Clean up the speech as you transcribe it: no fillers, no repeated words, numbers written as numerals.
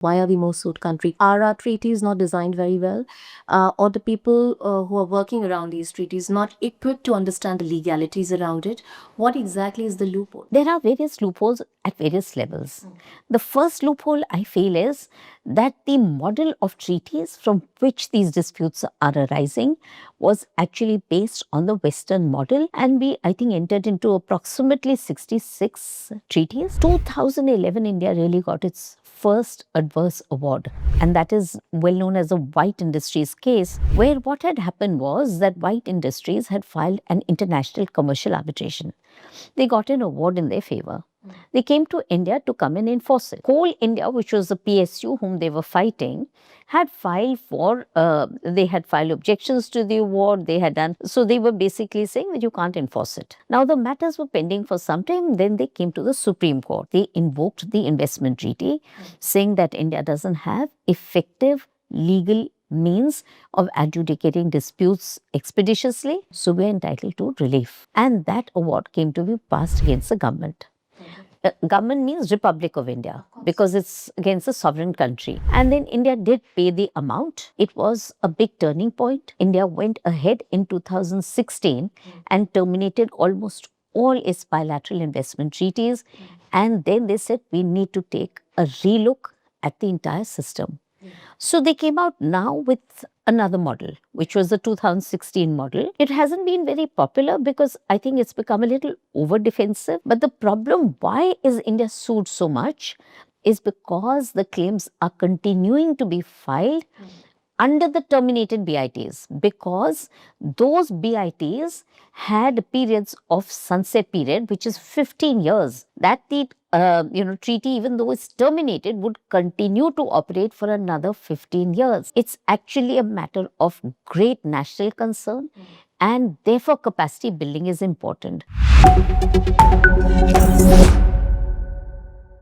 Why are we most sued country? Are our treaties not designed very well? Or the people who are working around these treaties not equipped to understand the legalities around it? What exactly is the loophole? There are various loopholes at various levels. The first loophole I feel is that the model of treaties from which these disputes are arising was actually based on the Western model, and we, I think, entered into approximately 66 treaties. 2011, India really got its first adverse award, and that is well known as the White Industries case, where what had happened was that White Industries had filed an international commercial arbitration. They got an award in their favor. They came to India to come and enforce it. Coal India, which was the PSU whom they were fighting, had filed objections to the award. So they were basically saying that you can't enforce it. Now the matters were pending for some time. Then they came to the Supreme Court. They invoked the investment treaty, saying that India doesn't have effective legal means of adjudicating disputes expeditiously, so we are entitled to relief. And that award came to be passed against the government. Government means Republic of India, because it's against a sovereign country. And then India did pay the amount. It was a big turning point. India went ahead in 2016 and terminated almost all its bilateral investment treaties. And then they said we need to take a relook at the entire system. So they came out now with another model, which was the 2016 model. It hasn't been very popular because I think it's become a little over defensive. But the problem, why is India sued so much, is because the claims are continuing to be filed under the terminated BITs, because those BITs had periods of sunset period, which is 15 years, that the treaty, even though it's terminated, would continue to operate for another 15 years. It's actually a matter of great national concern, and therefore capacity building is important.